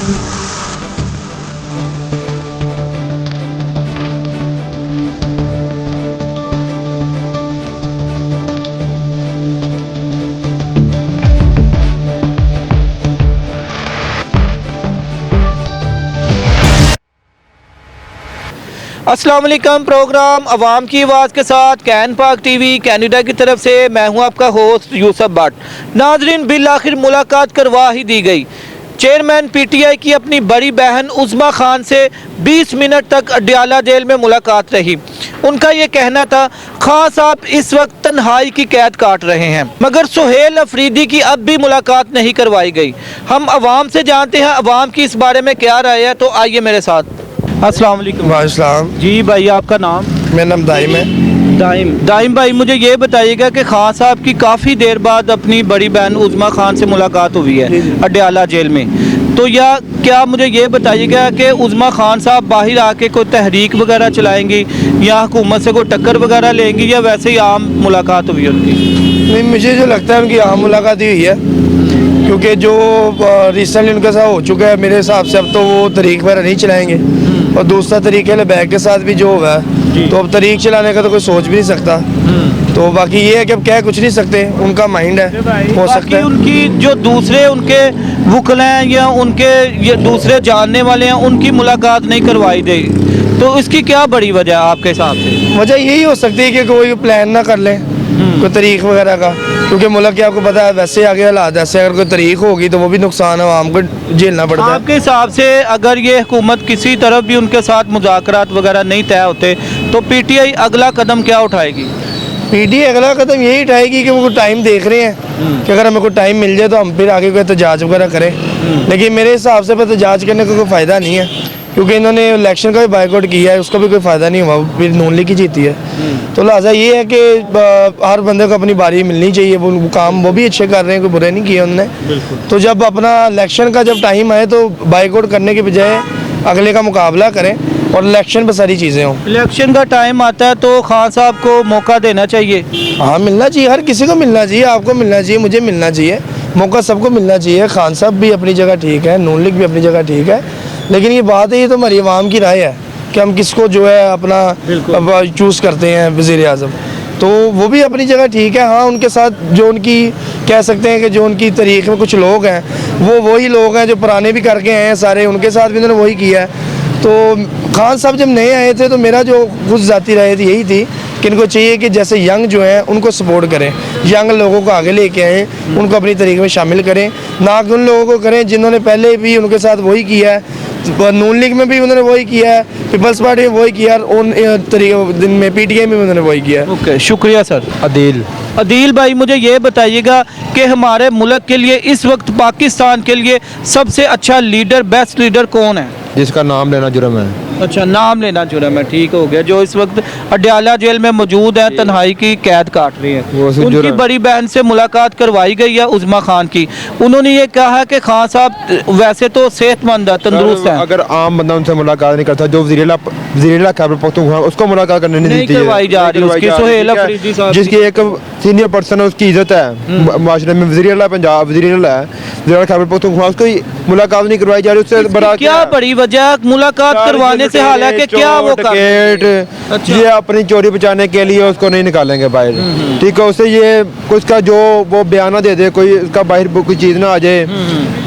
अस्सलाम वालेकुम। प्रोग्राम अवाम की आवाज़ के साथ कैन पाक टीवी कैनेडा की तरफ से मैं हूं आपका होस्ट यूसुफ भट्ट। नाजरीन, बिल आखिर मुलाकात करवा ही दी गई। चेयरमैन पीटीआई की अपनी बड़ी बहन उज़्मा खान से 20 मिनट तक अडयाला जेल में मुलाकात रही। उनका ये कहना था खान साहब इस वक्त तन्हाई की कैद काट रहे हैं, मगर सुहेल अफरीदी की अब भी मुलाकात नहीं करवाई गई। हम अवाम से जानते हैं अवाम की इस बारे में क्या राय है, तो आइए मेरे साथ। अस्सलाम वालेकुम। वालेकुम जी भाई, आपका नाम? मेरा नाम दाइम है। दाइम भाई, मुझे ये बताइएगा कि खान साहब की काफ़ी देर बाद अपनी बड़ी बहन उज़्मा खान से मुलाकात हुई है अडयाला जेल में, तो क्या मुझे ये बताइएगा कि उज़्मा खान साहब बाहर आके कोई तहरीक वगैरह चलाएंगी या हुकूमत से कोई टक्कर वगैरह लेंगी या वैसे ही आम मुलाकात हुई उनकी? नहीं, मुझे जो लगता है उनकी आम मुलाकात ही हुई है, क्योंकि जो रिसेंटली उनके साथ हो चुका है मेरे हिसाब से अब तो वो तहरीक वगैरह नहीं चलाएंगे। और दूसरा तरीके बैग के साथ भी जो हुआ है तो अब तहरीक चलाने का तो कोई सोच भी नहीं सकता। तो बाकी ये है कि अब कह कुछ नहीं सकते, उनका माइंड है, हो सकता है। उनकी जो दूसरे उनके वकील हैं या उनके ये दूसरे जानने वाले हैं, उनकी मुलाकात नहीं करवाई गई, तो इसकी क्या बड़ी वजह है आपके हिसाब से? वजह यही हो सकती है कि कोई प्लान ना कर ले कोई तरीक वगैरह का, क्योंकि मुल्क के आपको पता है वैसे आगे हालात ऐसे, अगर कोई तरीक होगी तो वो भी नुकसान है, आवाम को झेलना पड़ता है। आपके हिसाब से अगर ये हुकूमत किसी तरफ भी उनके साथ मुज़ाकरात वगैरह नहीं तय होते तो पीटीआई अगला कदम क्या उठाएगी? पीटीआई अगला कदम यही उठाएगी कि वो टाइम देख रहे हैं कि अगर हमें कोई टाइम मिल जाए तो हम फिर आगे कोई एहतजाज वगैरह करें। लेकिन मेरे हिसाब से एहतजाज करने का कोई फ़ायदा नहीं है, क्योंकि इन्होंने इलेक्शन का भी बाइकआउट किया है, उसका भी कोई फ़ायदा नहीं हुआ, फिर नून लीग ही जीती है। तो लिहाजा ये है कि हर बंदे को अपनी बारी मिलनी चाहिए। वो काम वो भी अच्छे कर रहे हैं, कोई बुरे नहीं किए उन्होंने। तो जब अपना इलेक्शन का जब टाइम आए तो बाइकआउट करने के बजाय अगले का मुकाबला करें और इलेक्शन पर सारी चीज़ें हों। इलेक्शन का टाइम आता है तो खान साहब को मौका देना चाहिए। हाँ, मिलना चाहिए, हर किसी को मिलना चाहिए, आपको मिलना चाहिए, मुझे मिलना चाहिए, मौका सबको मिलना चाहिए। खान साहब भी अपनी जगह ठीक है, नून लीग भी अपनी जगह ठीक है, लेकिन ये बात है, ये तो हमारी आवाम की राय है कि हम किसको जो है अपना चूज़ करते हैं वज़ीर आज़म। तो वो भी अपनी जगह ठीक है। हाँ, उनके साथ जो उनकी कह सकते हैं कि जो उनकी तरीक़ में कुछ लोग हैं वो वही लोग हैं जो पुराने भी करके आए हैं सारे, उनके साथ भी उन्होंने वही किया है। तो खान साहब जब नए आए थे तो मेरा जो खुद ज़ाती राय थी यही थी कि इनको चाहिए कि जैसे यंग जो हैं उनको सपोर्ट करें, यंग लोगों को आगे लेके आएँ, उनको अपनी तरीक़े में शामिल करें, ना कि उन लोगों को करें जिन्होंने पहले भी उनके साथ वही किया है। नून लीग में भी उन्होंने वही किया है, पीपल्स पार्टी में वही किया, उन तरीके में पीटीआई में उन्होंने वही किया है। ओके, शुक्रिया सर। अदील भाई, मुझे ये बताइएगा कि हमारे मुल्क के लिए इस वक्त पाकिस्तान के लिए सबसे अच्छा लीडर, बेस्ट लीडर कौन है जिसका नाम लेना जुर्म है? अच्छा, नाम लेना जुर्म है, ठीक हो गया। जो इस वक्त अडयाला जेल में मौजूद है, तन्हाई की कैद काट रही है, उनकी बड़ी बहन से मुलाकात करवाई गई है उज़्मा खान की। उन्होंने ये कहा है कि खान साहब वैसे तो सेहतमंद है, तंदुरुस्त है। अगर आम बंदा उनसे मुलाकात नहीं करता, जो वज़ीर खैबर पख्तूनख्वा उसको मुलाकात करने नहीं करवाई जा रही, उसकी सुहेल अफरीदी साहब जिसकी एक सीनियर पर्सन है, उसकी इज्जत है माशरे में, वज़ीर पंजाब वज़ीर है खैबर पख्तूनख्वा, उसको मुलाकात नहीं करवाई जा रही। उससे बड़ा क्या बड़ी वजह मुलाकात करवाने से, हालांकि क्या वो ये अपनी चोरी बचाने के लिए उसको नहीं निकालेंगे बाहर, ठीक है? उससे ये कुछ का जो वो बयाना दे दे, कोई उसका बाहर कोई चीज़ ना आ जाए,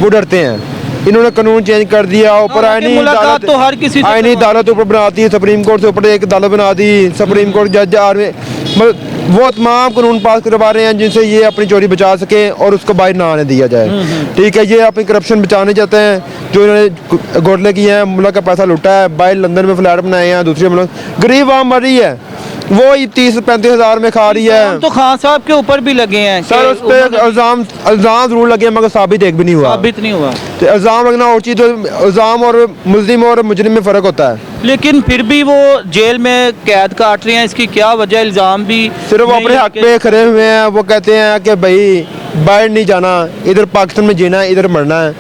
वो डरते हैं। इन्होंने कानून चेंज कर दिया, ऊपर आईनी अदालत तो हर किसी आईनी अदालत ऊपर बनाती है, सुप्रीम कोर्ट से ऊपर एक अदालत बना दी, सुप्रीम कोर्ट जज आर्मी, वो तमाम कानून पास करवा रहे हैं जिनसे ये अपनी चोरी बचा सके और उसको बाहर ना आने दिया जाए, ठीक है? ये अपनी करप्शन बचाने चाहते हैं, जो इन्होंने घोटले किए हैं, मुल्क का पैसा लुटा है, बाहर लंदन में फ्लैट बनाए हैं, दूसरे मुल्क गरीब आम मर रही है, वो 30-35 हज़ार में खा रही है। तो खान साहब के ऊपर भी लगे हैं सर, उस पर इल्ज़ाम जरूर लगे मगर साबित एक भी नहीं हुआ। साबित नहीं हुआ तो इल्ज़ाम लगना और चीज़, तो इल्ज़ाम और मुल्ज़िम और मुजरिम में फ़र्क होता है। लेकिन फिर भी वो जेल में कैद काट रहे हैं, इसकी क्या वजह? इल्ज़ाम भी सिर्फ वो अपने हक पे खड़े हुए हैं। वो कहते हैं कि भाई बाहर नहीं जाना, इधर पाकिस्तान में जीना है, इधर मरना है,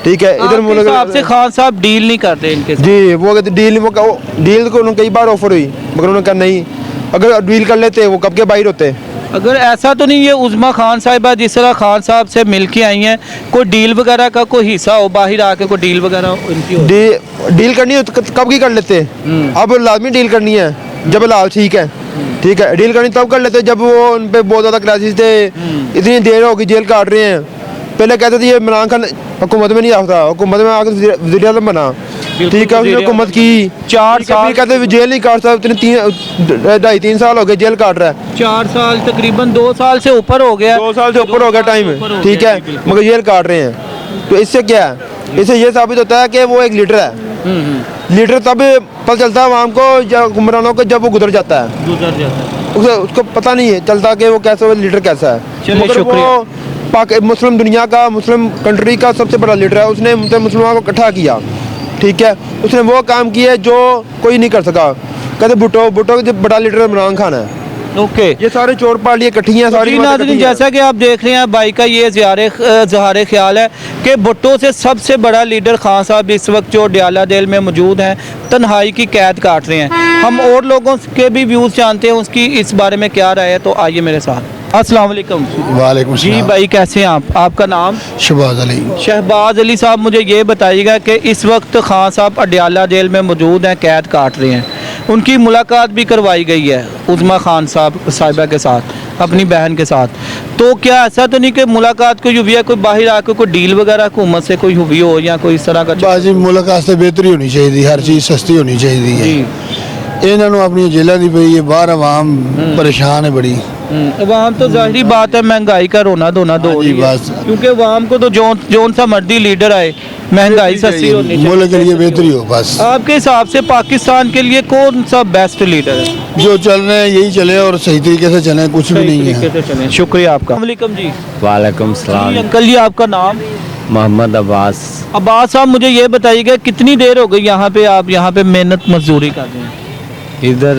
ठीक है? इधर मुल्क से खान साहब डील नहीं करते इनके साथ। जी, वो कहते डील को उन्होंने कई बार ऑफर हुई, मगर उन्होंने कहा नहीं, अगर डील कर लेते वो कब के बाहर होते, अगर ऐसा तो नहीं, ये उज़मा खान साहिबा जिस तरह खान साहब से मिल के आई हैं, कोई डील वगैरह का कोई हिस्सा हो, बाहर आके कोई डील वगैरह उनकी हो? डील करनी हो तो कब की कर लेते अब लाजमी डील करनी है जब लाल ठीक है। ठीक है, डील करनी तब कर लेते जब वो उन पे बहुत ज़्यादा क्राइसिस थे, इतनी देर होगी जेल काट रहे हैं। पहले कहते थे ये इमरान खान हुकूमत में नहीं आता, हुकूमत में आकर वज़ीर आज़म बना, ठीक है, उसने हुकूमत की 4 साल, कहते जेल नहीं काट सकते, 2.5-3 साल हो गए जेल काट रहा है। 4 साल तकरीबन 2 साल से ऊपर हो गया, 2 साल से ऊपर हो गया टाइम, ठीक है, मगर जेल काट रहे हैं। तो इससे क्या है, इससे ये साबित होता है कि वो एक लीडर है। लीडर तब पता चलता है आवाम को या हुक्मरानों को जब वो गुजर जाता है, उसको पता नहीं है चलता कि वो कैसा, वो लीडर कैसा है। मगर वो मुस्लिम दुनिया का, मुस्लिम कंट्री का सबसे बड़ा लीडर है। उसने मुसलमानों को इकट्ठा किया, ठीक है, उसने वो काम किया जो कोई नहीं कर सका। कहते भुट्टो का जो बड़ा लीडर इमरान खान है। ओके, ये सारे चोर पार्टियां इकट्ठी हैं, सारी नाज़रीन जैसा कि आप देख रहे हैं, भाई का ये ज़हारे ख्याल है कि भुट्टो से सबसे बड़ा लीडर खान साहब इस वक्त जो डयाला जेल में मौजूद हैं, तन्हाई की कैद काट रहे हैं। हम और लोगों के भी व्यूज़ जानते हैं उसकी इस बारे में क्या राय है, तो आइए मेरे साथ। अस्सलाम वालेकुम। वालेकुम जी सलाम। भाई, कैसे हैं आप? आपका नाम? शहबाज अली। शहबाज अली साहब, मुझे ये बताइएगा कि इस वक्त खान साहब अडयाला जेल में मौजूद हैं, कैद काट रहे हैं। उनकी मुलाकात भी करवाई गई है उज़मा खान साहिबा के साथ, अपनी बहन के साथ। तो क्या ऐसा तो नहीं कि मुलाकात कोई हुई है, कोई बाहर आके कोई डील वगैरह हुकूमत से कोई हुई हो या कोई इस तरह का? बाजी मुलाकात से बेहतरी होनी चाहिए, हर चीज़ सस्ती होनी चाहिए है। इन्होंने अपनी जेलों की पई है, बाहर आवाम परेशान है बड़ी। अवाम तो जाहिर बात है महंगाई का रोना धोना दो हाँ जी, रही है, बस। क्योंकि अवाम को तो जोन सा मर्दी लीडर आए, महंगाई सस्ती होनी चाहिए, मुल्क के लिए बेहतरी हो बस। आपके हिसाब से पाकिस्तान के लिए कौन सा बेस्ट लीडर है? जो चल रहे हैं यही चले और सही तरीके से चले, कुछ भी नहीं है। तरीके से चलें। शुक्रिया आपका। वालेकुम जी। वालेकुम सलाम। जी अंकल जी, आपका नाम? मोहम्मद अब्बास। अब्बास साहब, मुझे ये बताइएगा कितनी देर हो गई यहाँ पे, आप यहाँ पे मेहनत मजदूरी कर रहे हैं? इधर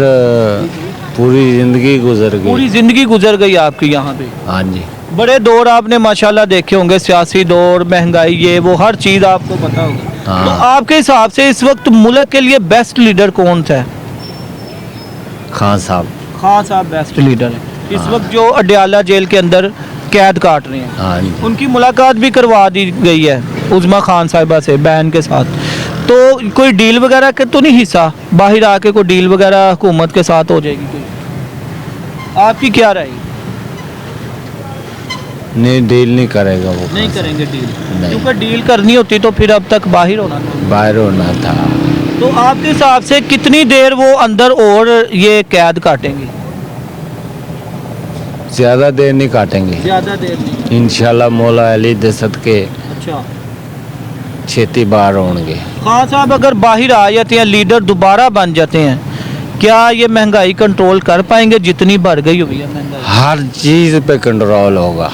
पूरी ज़िंदगी गुजर गई। पूरी जिंदगी गुजर गई आपकी यहाँ पे? हाँ जी। बड़े दौर आपने माशाल्लाह देखे होंगे, सियासी दौर, महंगाई, ये वो हर चीज़ आपको पता होगा। हाँ। तो आपके हिसाब से इस वक्त मुल्क के लिए बेस्ट लीडर कौन सा है? खान साहब। खान साहब बेस्ट लीडर है इस वक्त, जो अडयाला जेल के अंदर कैद काट रहे हैं। हाँ जी। उनकी मुलाकात भी करवा दी गई है उज़मा खान साहिबा से, बहन के साथ। तो कोई डील वगैरह के तो नहीं हिस्सा, बाहर आके कोई डील वगैरह हुकूमत के साथ हो जाएगी कोई? आपकी क्या राय? नहीं, डील नहीं करेगा वो। नहीं करेंगे डील, नहीं। क्योंकि डील करनी होती तो फिर अब तक बाहर होना था। बाहर होना था। तो आपके हिसाब से कितनी देर वो अंदर और ये कैद काटेंगे? ज़्यादा देर नहीं काटेंगे ज़्यादा देर नहीं। इंशाल्लाह मौला अली दे सदके अच्छा, छेती बाहर होंगे। खान साहब अगर बाहर आ जाते हैं, लीडर दोबारा बन जाते हैं, क्या ये महंगाई कंट्रोल कर पाएंगे जितनी बढ़ गई हुई है महंगाई? हर चीज़ पे कंट्रोल होगा।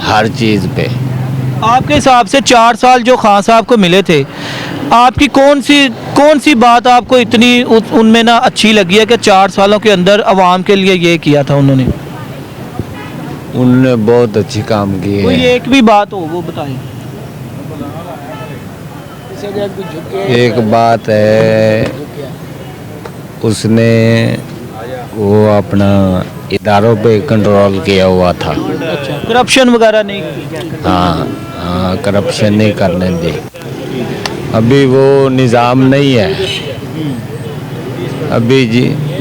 हर चीज़ पे। आपके हिसाब से 4 साल जो खान साहब को मिले थे, आपकी कौन सी बात आपको इतनी उनमें ना अच्छी लगी है कि 4 सालों के अंदर आवाम के लिए ये किया था उन्होंने? उन्होंने बहुत अच्छे काम किए कोई हैं। एक भी बात हो वो बताएं। एक बात है, उसने वो अपना इदारों पे कंट्रोल किया हुआ था। अच्छा, करप्शन वगैरह नहीं? हाँ हाँ, करप्शन नहीं करने दे। अभी वो निज़ाम नहीं है। अभी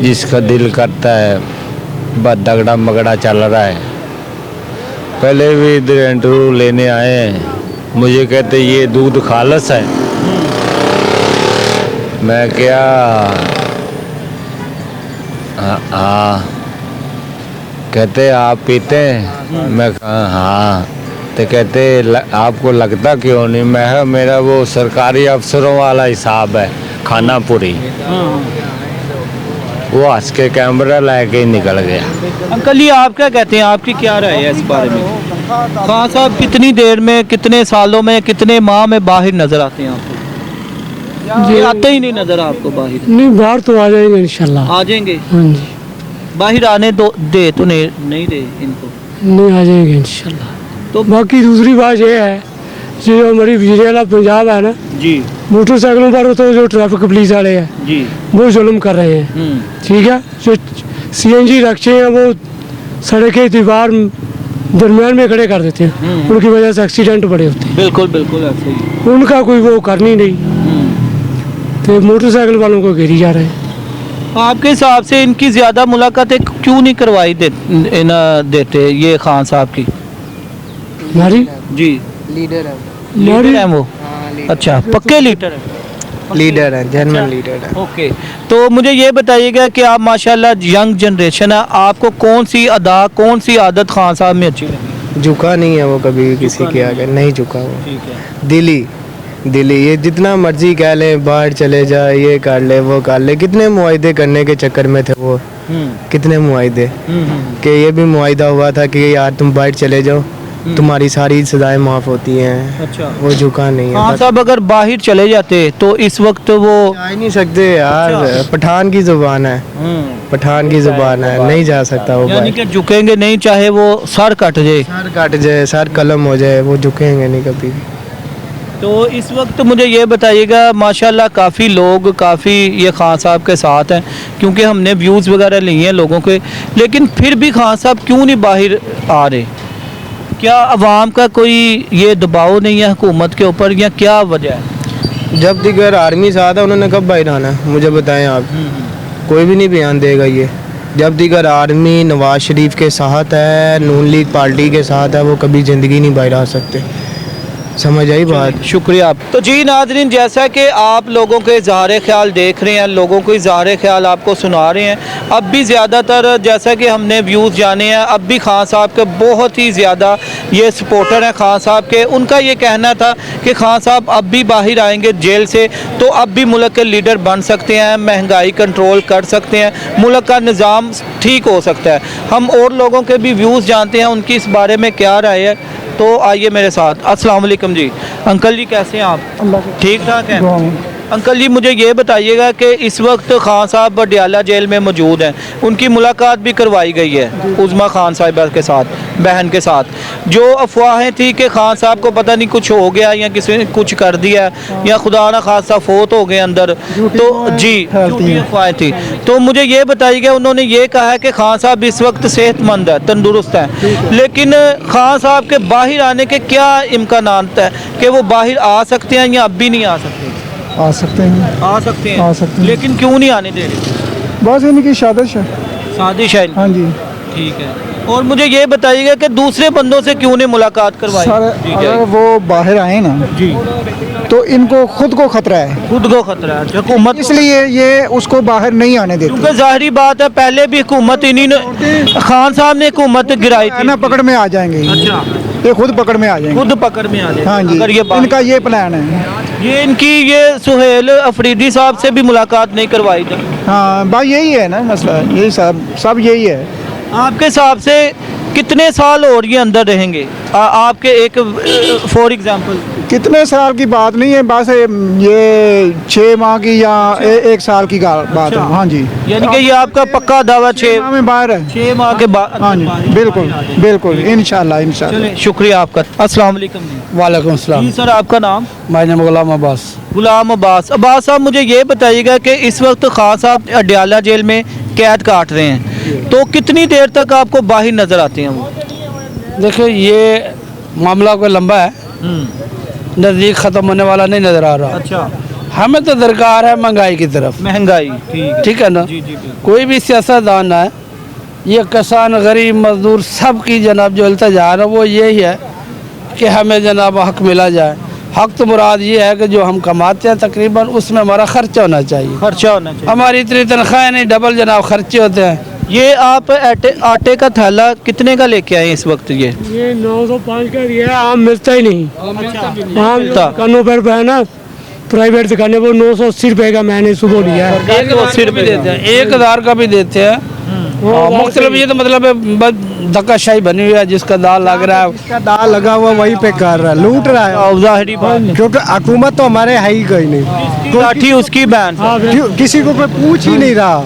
जिसका दिल करता है बस दगड़ा मगड़ा चल रहा है। पहले भी इधर इंटरव्यू लेने आए हैं, मुझे कहते ये दूध खालस है। मैं क्या हाँ, कहते आप पीते हैं? मैं कहा हाँ। तो कहते आपको लगता क्यों नहीं? मैं मेरा वो सरकारी अफसरों वाला हिसाब है, खाना पूरी। वो हंस के कैमरा लेके ही निकल गया। अंकल, ये आप क्या कहते हैं, आपकी क्या राय है इस बारे में? खान साहब कितनी देर में, कितने सालों में, कितने माह में बाहर नजर आते हैं आपको? ये आते ही नहीं नजर आपको बाहर? नहीं, बाहर तो आ जाएंगे इंशाल्लाह। आ जाएंगे? हाँ जी। बाहर आने दे तो नहीं दे इनको? नहीं, आ जाएंगे इंशाल्लाह। तो बाकी दूसरी बात ये है, जो हमारी वज़ीर-ए-आला पंजाब है ना, जी मोटरसाइकिलों पर तो जो ट्रैफिक पुलिस वाले हैं जी। वो जुल्म कर रहे हैं। ठीक है, जो CNG रखे हैं वो सड़क के दीवार दरमियान में खड़े कर देते हैं, उनकी वजह से एक्सीडेंट बड़े होते बिल्कुल बिल्कुल ऐसे ही हैं। उनका कोई वो करनी नहीं, तो मोटरसाइकिल वालों को घेरी जा रहे हैं। आपके हिसाब से इनकी ज़्यादा मुलाकातें क्यों नहीं करवाई देते ये खान साहब की? हमारी जी लीडर है, लीडर हैं वो? अच्छा, पक्के लीडर हैं। लीडर है, जर्मन लीडर है। ओके, तो मुझे ये बताइएगा कि आप माशाल्लाह यंग जनरेशन है, आपको कौन सी अदा कौन सी आदत खान साहब में अच्छी लगी? झुका नहीं है वो, कभी किसी के आगे नहीं झुका वो। ठीक है। दिली ये जितना मर्जी कह लें, बाहर चले जाए, ये कर ले वो कर ले, कितने मुआहदे करने के चक्कर में थे वो, कितने मुआहदे कि ये भी मुआहदा हुआ था कि यार तुम बाहर चले जाओ, तुम्हारी सारी सजाएं माफ़ होती हैं। अच्छा, वो झुका नहीं खान है। साहब अगर बाहर चले जाते तो इस वक्त वो जा ही नहीं सकते यार, पठान की जुबान है, पठान की जुबान है, नहीं जा सकता वो यानी बाहर। कि झुकेंगे नहीं, चाहे वो सर कट जाए। सर कट जाए, सर कलम हो जाए, वो झुकेंगे नहीं कभी भी। तो इस वक्त मुझे ये बताइएगा, माशाल्लाह काफ़ी लोग काफ़ी ये खान साहब के साथ हैं, क्योंकि हमने व्यूज़ वगैरह लिए हैं लोगों के, लेकिन फिर भी खान साहब क्यों नहीं बाहर आ रहे? क्या अवाम का कोई ये दबाव नहीं है हुकूमत के ऊपर, या क्या वजह है? जब दिगर आर्मी साथ है, उन्होंने कब बाहर आना है? मुझे बताएं आप। कोई भी नहीं बयान देगा ये। जब दिगर आर्मी नवाज शरीफ के साथ है, नून लीग पार्टी के साथ है, वो कभी ज़िंदगी नहीं बाहर आ सकते। समझ आई बात? शुक्रिया आप। तो जी नाज़रीन, जैसा कि आप लोगों के इज़हार ख्याल देख रहे हैं, लोगों को इज़हार ख्याल आपको सुना रहे हैं, अब भी ज़्यादातर जैसा कि हमने व्यूज़ जाने हैं, अब भी खान साहब के बहुत ही ज़्यादा ये सपोर्टर हैं खान साहब के। उनका ये कहना था कि खान साहब अब भी बाहर आएंगे जेल से तो अब भी मुल्क के लीडर बन सकते हैं, महंगाई कंट्रोल कर सकते हैं, मुल्क का निज़ाम ठीक हो सकता है। हम और लोगों के भी व्यूज़ जानते हैं, उनकी इस बारे में क्या राय है, तो आइए मेरे साथ। अस्सलाम वालेकुम जी। अंकल जी कैसे हैं आप? ठीक ठाक हैं अंकल जी। मुझे ये बताइएगा कि इस वक्त खान साहब बडियाला जेल में मौजूद हैं, उनकी मुलाकात भी करवाई गई है उज़्मा खान साहिबा के साथ, बहन के साथ। जो अफवाहें थी कि खान साहब को पता नहीं कुछ हो गया या किसी ने कुछ कर दिया या खुदा ना खासा फोत हो गए अंदर, तो जी झूठी अफवाहें थी। तो मुझे ये बताइएगा, उन्होंने ये कहा है कि खान साहब इस वक्त सेहतमंद है, तंदुरुस्त हैं, लेकिन खान साहब के बाहर आने के क्या इम्कानात है कि वो बाहर आ सकते हैं या अब भी नहीं आ सकते? आ सकते हैं, आ सकते हैं, आ सकते हैं। लेकिन क्यों नहीं आने दे रहे? बस इनकी साजिश है। साजिश है। हाँ जी ठीक है। और मुझे ये बताइएगा कि दूसरे बंदों से क्यों नहीं मुलाकात करवाई? सर, जी, अगर जाइए। वो बाहर आए ना जी, तो इनको खुद को खतरा है, खुद को खतरा है हुकूमत, इसलिए ये उसको बाहर नहीं आने देते। क्योंकि जाहिर बात है पहले भी हुकूमत इन्हीं ने, खान साहब ने हुकूमत गिराई है थी। ना, पकड़ में आ जाएंगे। अच्छा, ये खुद पकड़ में आ जाएंगे। खुद पकड़ में आ जाए। हाँ जी, अगर ये बात- इनका ये प्लान है। ये इनकी ये सुहेल अफरीदी साहब से भी मुलाकात नहीं करवाई थी। हाँ भाई, यही है ना मसला, यही सब यही है। आपके हिसाब से कितने साल और ये अंदर रहेंगे? आपके एक फॉर एग्जांपल कितने साल की बात नहीं है, बस ये 6 माह की या 1 साल की बात है। हाँ जी, यानी कि ये आपका पक्का दावा 6 माह में बाहर है। 6 माह के बाद? हाँ जी, बिल्कुल बिल्कुल, इंशाल्लाह। चलिए, शुक्रिया आपका। अस्सलाम वालेकुम जी। वालेकुम सलाम। जी सर, आपका नाम? मेरा नाम गुलाम अब्बास। गुलाम अब्बास। अब्बास साहब, मुझे ये बताइएगा कि इस वक्त खान साहब अडियाला जेल में कैद काट रहे हैं, तो कितनी देर तक आपको बाहर नजर आते हैं वो? देखिए, ये मामला कोई लंबा है, नज़दीक ख़त्म होने वाला नहीं नज़र आ रहा। अच्छा, हमें तो दरकार है महंगाई की तरफ, महंगाई। ठीक है ना। जी जी जी। कोई भी सियासतदान है, ये किसान गरीब मजदूर सब की जनाब जो इल्तिजा है वो यही है कि हमें जनाब हक मिला जाए। हक तो मुराद ये है कि जो हम कमाते हैं तकरीबन उसमें हमारा खर्चा होना चाहिए। खर्चा होना चाहिए। हमारी इतनी तनख्वाहें नहीं, डबल जनाब खर्चे होते हैं। ये आप आटे का थैला कितने का लेके आए इस वक्त? ये 905 का दिया है, आम मिलता ही नहीं। आम मिलता। दुकानों पर है ना, प्राइवेट दुकानें, वो 980 रुपए का मैंने सुबह लिया है। 1,000 का भी देते हैं, 1,000 का भी देते हैं। मुख्तलिफ, ये तो मतलब धक्काशाही बनी हुई है, जिसका दाल लग रहा है, इसका दाल लगा हुआ वहीं पे कर रहा है, लूट रहा है। जाहिर बात है। क्योंकि हुकूमत तो हमारे है ही कोई नहीं, लाठी उसकी बैन। किसी को कोई पूछ ही नहीं रहा।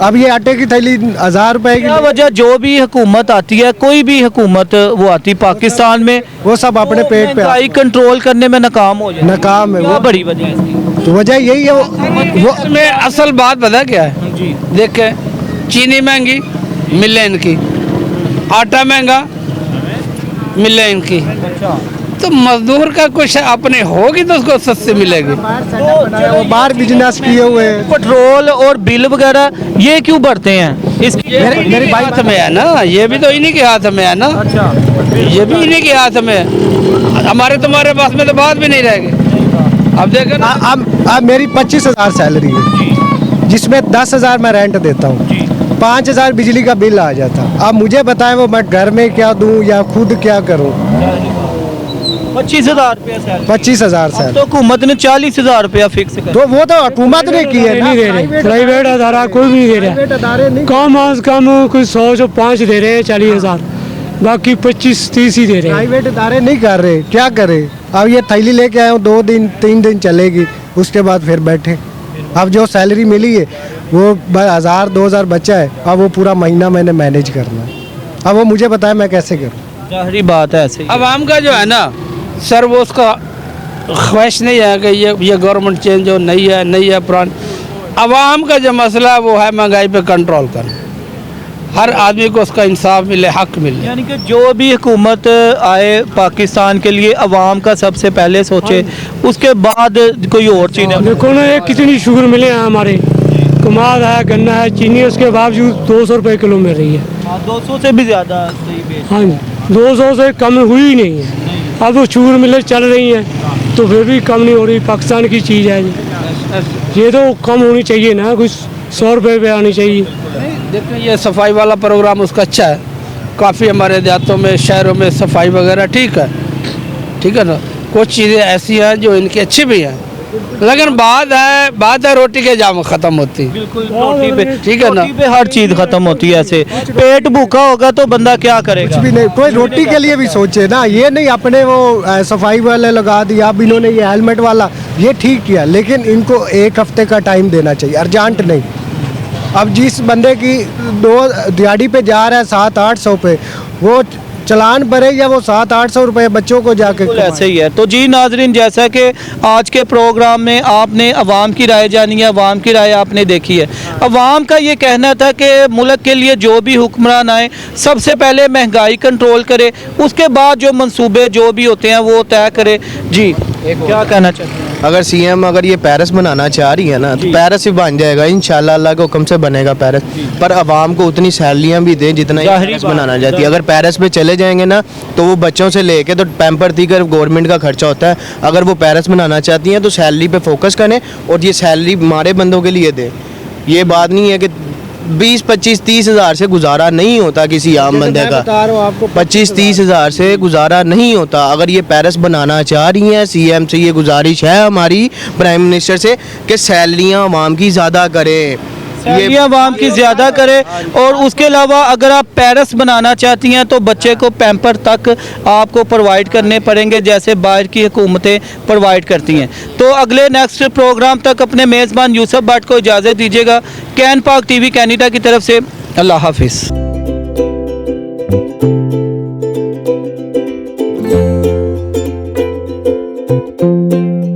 अब ये आटे की थैली 1,000 रुपए क्या की, वजह, जो भी हुकूमत आती है, कोई भी हुकूमत वो आती पाकिस्तान में, वो सब अपने पेट पे महंगाई कंट्रोल करने में नाकाम हो जाए। नाकाम है। क्या वो बड़ी वजह है इसकी? तो वजह यही है। वो इसमें असल बात पता क्या है? जी, देखें, चीनी महंगी, मिलें इनकी, आटा महंगा मिले इनकी, तो मजदूर का कुछ अपने होगी तो उसको सस्ते मिलेगी। वो बाहर बिजनेस किए हुए हैं। पेट्रोल और बिल वगैरह ये क्यों बढ़ते हैं? इसकी मेरे हाथ में है ना, ये भी तो इन्हीं के हाथ में है ना। अच्छा, ये भी इन्हीं के हाथ में है, हमारे तुम्हारे पास में तो बात भी नहीं रहेगी। अब देखो ना, अब मेरी 25,000 सैलरी है, जिसमें 10,000 मैं रेंट देता हूँ, 5,000 बिजली का बिल आ जाता। अब मुझे बताएं वो मैं घर में क्या दूं या खुद क्या करूं। 25,000 रुपया सैलरी। 25,000 अब सैलरी तो हुकूमत ने 40,000 रुपया फिक्स कर। तो वो तो हुकूमत ने की है ना। नहीं दे रहे, प्राइवेट अदारा कोई भी नहीं दे रहा। प्राइवेट अदारे नहीं। कम आज कम कोई 100 से 5 दे रहे हैं 40,000, बाकी 25-30 ही दे रहे हैं। प्राइवेट इदारे नहीं कर रहे, क्या करे। अब ये थैली लेके आए हूँ, 2 दिन 3 दिन चलेगी, उसके बाद फिर बैठे। अब जो सैलरी मिली है वो 1,000-2,000 बचा है, अब वो पूरा महीना मैंने मैनेज करना है। अब वो मुझे बताए मैं कैसे करूँ। जाहिर बात है ऐसे ही। अवाम का जो है ना सर, वो उसका ख्वाहिश नहीं है कि ये गवर्नमेंट चेंज हो, नहीं है पुरानी। अवाम का जो मसला है वो है महंगाई पे कंट्रोल करना, हर आदमी को उसका इंसाफ मिले, हक मिले। यानी कि जो भी हुकूमत आए पाकिस्तान के लिए अवाम का सबसे पहले सोचे, उसके बाद कोई और चीज़। देखो ना ये कितनी शुगर मिले हैं हमारे, कमाल है, गन्ना है, चीनी, उसके बावजूद 200 रुपये किलो मिल रही है। 200 से भी ज़्यादा सही बेच। हाँ जी, 200 से कम हुई ही नहीं है। अब वो शुगर मिलें चल रही हैं तो फिर भी कम नहीं हो रही। पाकिस्तान की चीज़ है जी, ये तो कम होनी चाहिए ना, कुछ 100 रुपये पे आनी चाहिए। देखो ये सफाई वाला प्रोग्राम उसका अच्छा है, काफ़ी हमारे देहातों में शहरों में सफाई वगैरह ठीक है ना। कुछ चीज़ें ऐसी हैं जो इनकी अच्छी भी हैं, लेकिन बात है रोटी के जाम ख़त्म होती। बिल्कुल, रोटी पे ठीक है ना, रोटी पे हर चीज़ ख़त्म होती है। ऐसे पेट भूखा होगा तो बंदा क्या करेगा? कुछ भी नहीं, कोई रोटी के लिए भी सोचे ना। ये नहीं अपने वो सफाई वाले लगा दिया। अब इन्होंने ये हेलमेट वाला ये ठीक किया, लेकिन इनको 1 हफ्ते का टाइम देना चाहिए, अर्जेंट नहीं। अब जिस बंदे की 2 दिहाड़ी पे जा रहा है 700-800 पे, वो चलान भरे या वो 700-800 रुपये बच्चों को जाके बिल्कुल ऐसे ही है। तो जी नाजरीन, जैसा कि आज के प्रोग्राम में आपने अवाम की राय जानी है, अवाम की राय आपने देखी है। अवाम का ये कहना था कि मुल्क के लिए जो भी हुक्मरान आए सबसे पहले महंगाई कंट्रोल करे, उसके बाद जो मंसूबे जो भी होते हैं वो तय करे। जी क्या कहना चाहते हैं? अगर सीएम अगर ये पैरिस बनाना चाह रही है ना, तो पैरिस ही बन जाएगा इंशाल्लाह, अल्लाह के हुक्म से बनेगा पैरिस। पर आवाम को उतनी सैलरियाँ भी दें जितना ये पैरिस बनाना चाहती है। अगर पैरिस पे चले जाएंगे ना तो वो बच्चों से लेके तो पैम्पर तक गवर्नमेंट का खर्चा होता है। अगर वो पैरिस बनाना चाहती हैं तो सैलरी पे फोकस करें और ये सैलरी हमारे बंदों के लिए दें। ये बात नहीं है कि 20-25-30 हज़ार से गुजारा नहीं होता किसी आम बंदे का। 25-30 हज़ार से गुजारा नहीं होता। अगर ये पैरिस बनाना चाह रही हैं, सीएम से ये गुजारिश है हमारी, प्राइम मिनिस्टर से, कि सैलरियाँ आवाम की ज़्यादा करें, ये आवाम की ज़्यादा करे। और उसके अलावा अगर आप पैरिस बनाना चाहती हैं तो बच्चे को पैम्पर तक आपको प्रोवाइड करने पड़ेंगे, जैसे बाहर की हुकूमतें प्रोवाइड करती हैं। तो अगले नेक्स्ट प्रोग्राम तक अपने मेज़बान यूसुफ भट्ट को इजाज़त दीजिएगा। कैन पाक टीवी कैनेडा की तरफ से अल्लाह हाफिज़।